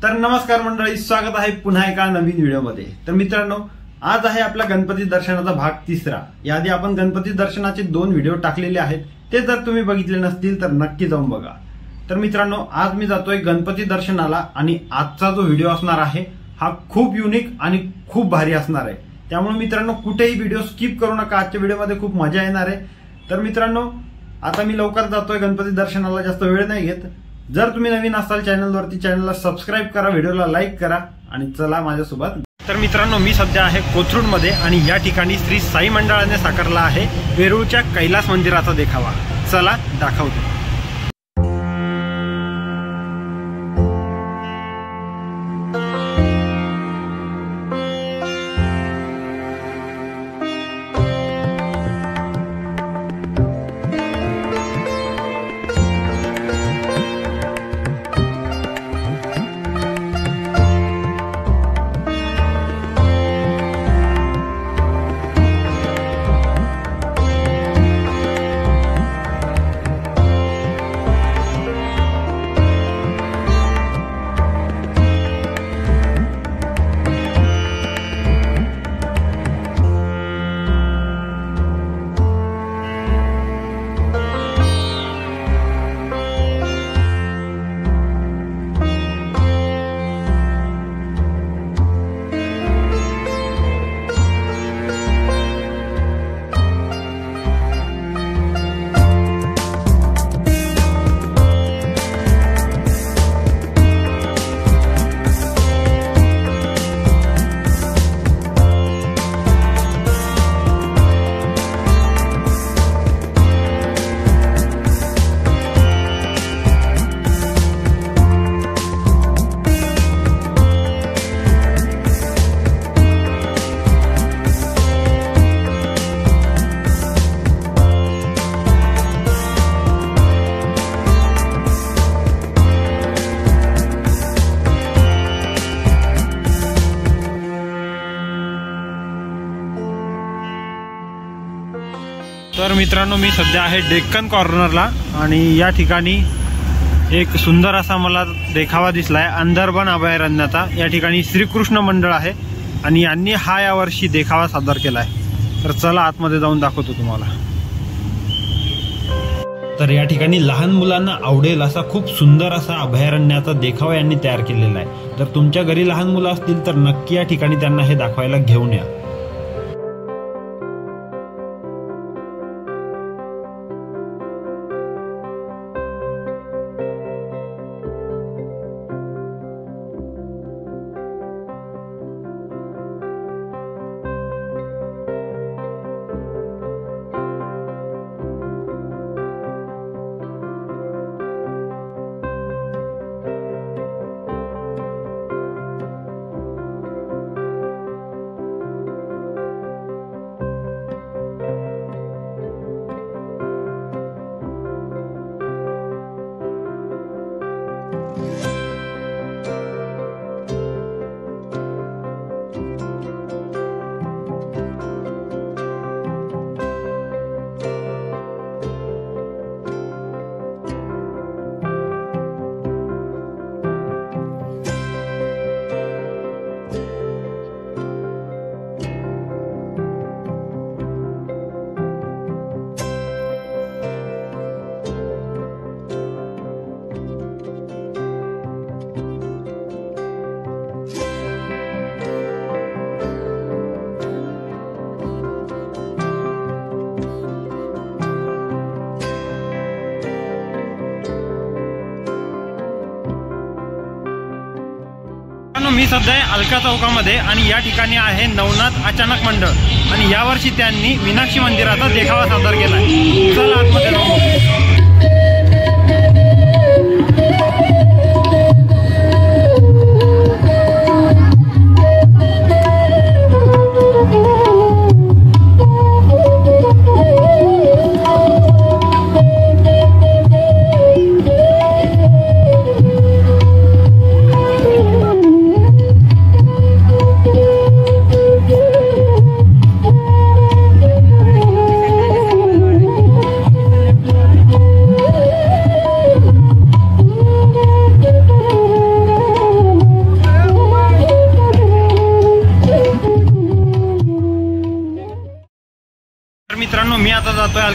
तर नमस्कार मंडळी, स्वागत आहे पुन्हा एका नवीन व्हिडिओमध्ये। तर मित्रांनो, आज आहे आपला गणपती दर्शनाचा भाग 3। याआधी आपण गणपती दर्शनाचे 2 व्हिडिओ टाकलेले आहेत, ते जर तुम्ही बघितले नसतील तर नक्की जाऊन बघा। तर मित्रांनो, आज मी जातोय गणपती दर्शनाला आणि आजचा जो व्हिडिओ असणार आहे हा खूप युनिक आणि खूप भारी असणार आहे। त्यामुळे मित्रांनो, कुठेही व्हिडिओ स्किप करू नका, आजच्या व्हिडिओमध्ये खूप मजा येणार आहे। तर मित्रांनो, आता मी लवकर जातोय गणपती दर्शनाला, जास्त वेळ नाही घेत। जर तुम्ही नवीन असाल चॅनलवरती, चॅनलला सबस्क्राईब करा, व्हिडिओला लाईक करा आणि चला माझ्यासोबत। तर मित्रांनो, मी सध्या आहे कोथरूडमध्ये आणि या ठिकाणी श्री साई मंडळाने साकारला आहे वेरूळच्या कैलास मंदिराचा देखावा। चला दाखवतो। तर मित्रांनो, मी सध्या आहे डेक्कन कॉर्नरला आणि या ठिकाणी एक सुंदर असा मला देखावा दिसलाय अंदरबन अभयारण्याचा। या ठिकाणी श्रीकृष्ण मंडळ आहे आणि यांनी हा यावर्षी देखावा सादर केलाय। तर चला आतमध्ये जाऊन दाखवतो तुम्हाला। तर या ठिकाणी लहान मुलांना आवडेल असा खूप सुंदर असा अभयारण्याचा देखावा यांनी तयार केलेला आहे। जर तुमच्या घरी लहान मुलं असतील तर नक्की या ठिकाणी त्यांना हे दाखवायला घेऊन या। मी सध्या अलका चौकामध्ये आणि या ठिकाणी आहे नवनाथ अचानक मंडळ आणि यावर्षी त्यांनी मीनाक्षी मंदिराचा देखावा सादर केलाय। चला आतमध्ये जाऊ।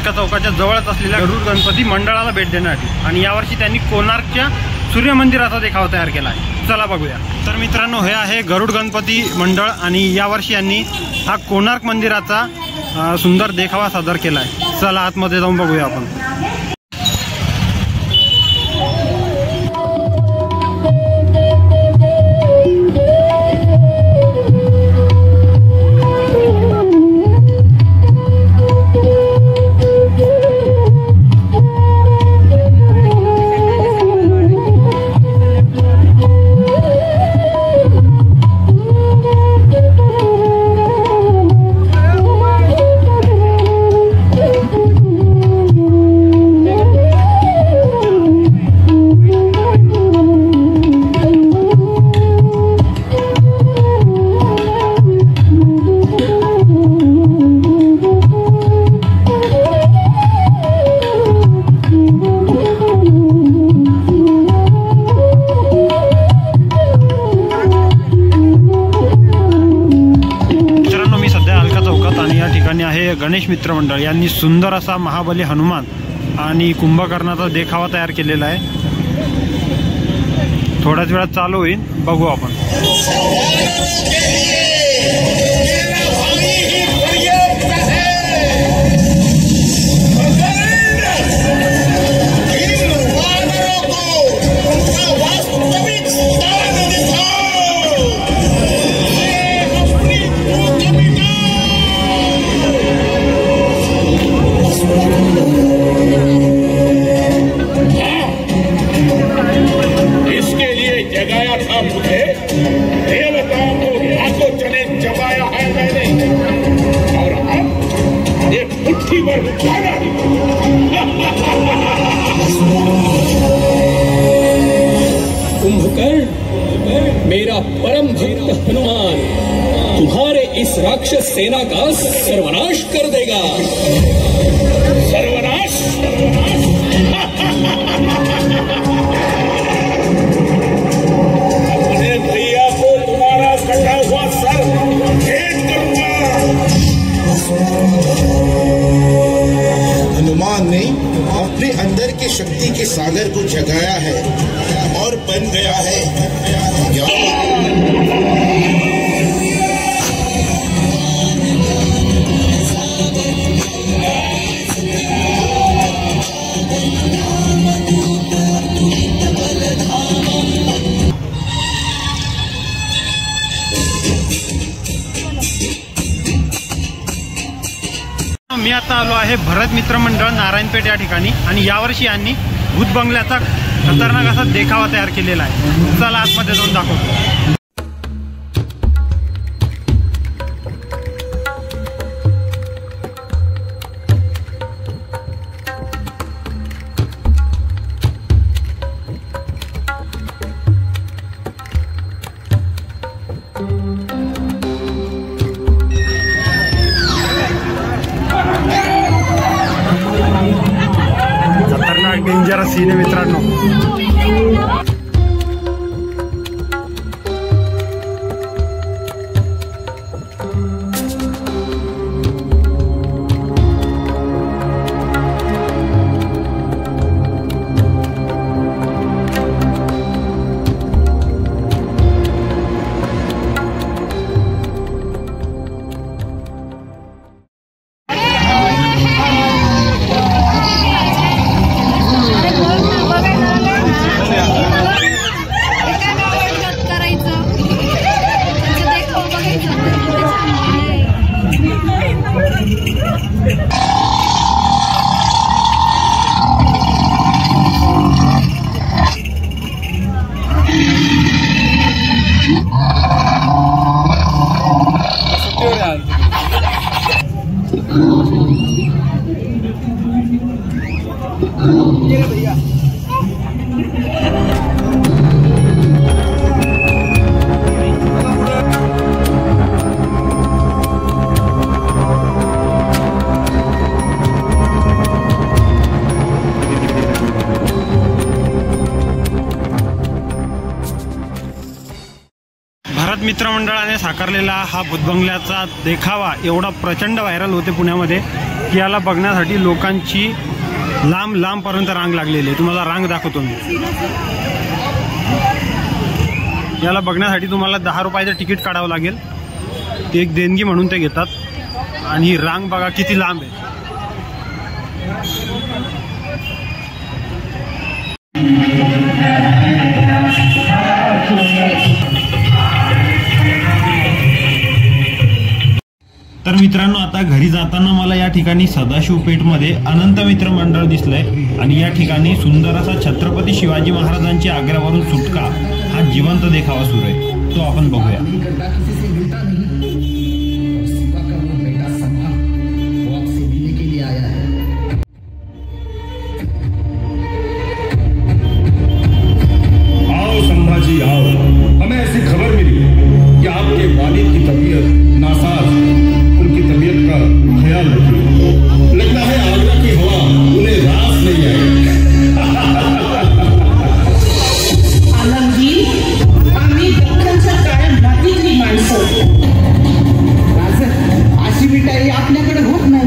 अलका चौकाच्या जवळच असलेल्या गरुड गणपती मंडळाला भेट देण्यासाठी। आणि यावर्षी त्यांनी कोणार्कच्या सूर्य मंदिराचा देखावा तयार केला आहे। चला बघूया। तर मित्रांनो, हे आहे गरुड गणपती मंडळ आणि यावर्षी यांनी हा कोणार्क मंदिराचा सुंदर देखावा सादर केला आहे। चला आतमध्ये जाऊन बघूया आपण। गणेश मित्र मंडळ यांनी सुंदर असा महाबली हनुमान आणि कुंभकर्णाचा देखावा तयार केलेला आहे। थोड्याच वेळात चालू होईल, बघू आपण। कुंभकर्ण, मेरा परम भक्त हनुमान तुम्हारे इस राक्षस सेना का सर्वनाश कर देगा। सर्वनाश? अपने भैया को तुम्हारा कटा हुआ सर भेंट करूंगा। हनुमान ने अपने अंदर के शक्ति के सागर को जगाया है और बन गया है मी आता आलो आहे भरत मित्र मंडळ नारायणपेठ या ठिकाणी आणि यावर्षी यांनी भूत बंगल्याचा खतरनाक असा देखावा तयार केलेला आहे। चला आतमध्ये जाऊन दाखवतो। डेंजरस सीन आहे मित्रांनो। भैया मित्रमंडळाने साकारलेला हा भूतबंगल्याचा देखावा एवढा प्रचंड व्हायरल होते पुण्यामध्ये की याला बघण्यासाठी लोकांची लांब लांबपर्यंत रांग लागलेली आहे। तुम्हाला रांग दाखवतो मी। याला बघण्यासाठी तुम्हाला 10 रुपयाचं तिकीट काढावं लागेल। ते एक देणगी म्हणून ते घेतात आणि ही रांग बघा किती लांब आहे। तर मित्रांनो आता घरी जाताना मला या ठिकाणी सदाशिव पेठमध्ये अनंत मित्र मंडळ दिसलंय आणि या ठिकाणी सुंदर असा छत्रपती शिवाजी महाराजांची आग्र्यावरून सुटका हा जिवंत देखावा सुरू आहे, तो आपण बघूया। आओ संभाजी आओ, हमें ऐसी खबर मिली कि आपके वालिद की तबीयत नासाज, उनकी तबीयत का ख्याल रखिए। लगता है आगरा की हवा उन्हें रास नहीं आई। आनंदजी, आम्ही दख्खनच्या कायम मातीतली माणसं। राजन, अशी मिठाई आपल्याकडे होत नाही।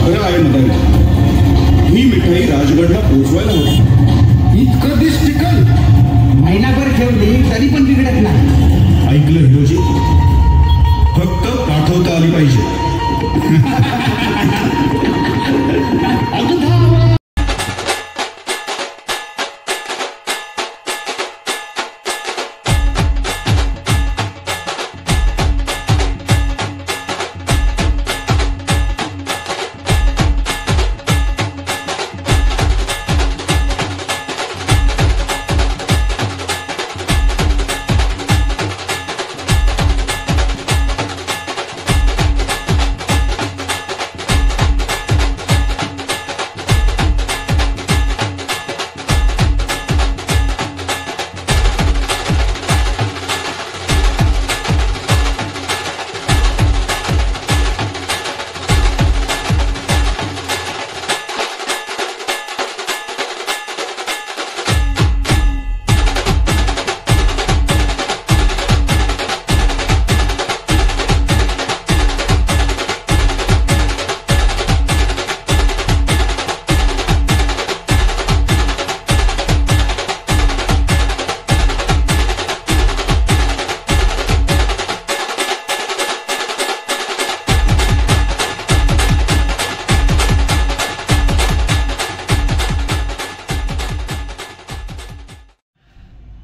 खरं आहे मदारी, ही मिठाई राजगडला पोहोचवायला होती। इतकं दिस टिकल, महिनाभर ठेवली तरी पण बिघडत नाही। ऐकलं हिरोजी, फक्त पाठवता आली पाहिजे।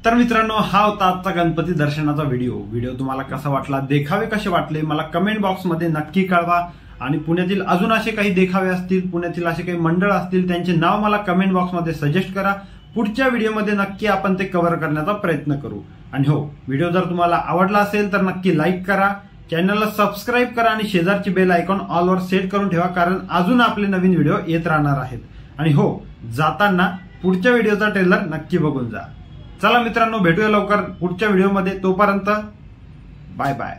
तर मित्रांनो, हा होता आजचा गणपती दर्शनाचा व्हिडिओ तुम्हाला कसा वाटला, देखावे कसे वाटले मला कमेंट बॉक्समध्ये नक्की कळवा। आणि पुण्यातील अजून असे काही देखावे असतील, पुण्यातील असे काही मंडळ असतील, त्यांचे नाव मला कमेंट बॉक्समध्ये सजेस्ट करा। पुढच्या व्हिडिओमध्ये नक्की आपण ते कव्हर करण्याचा प्रयत्न करू। आणि हो, व्हिडिओ जर तुम्हाला आवडला असेल तर नक्की लाईक करा, चॅनलला सबस्क्राईब करा आणि शेजारची बेल आयकॉन ऑलवर सेट करून ठेवा, कारण अजून आपले नवीन व्हिडिओ येत राहणार आहेत। आणि हो, जाताना पुढच्या व्हिडिओचा ट्रेलर नक्की बघून जा। चला मित्रांनो, भेटूया लवकर पुढच्या व्हिडिओमध्ये। तोपर्यंत बाय बाय।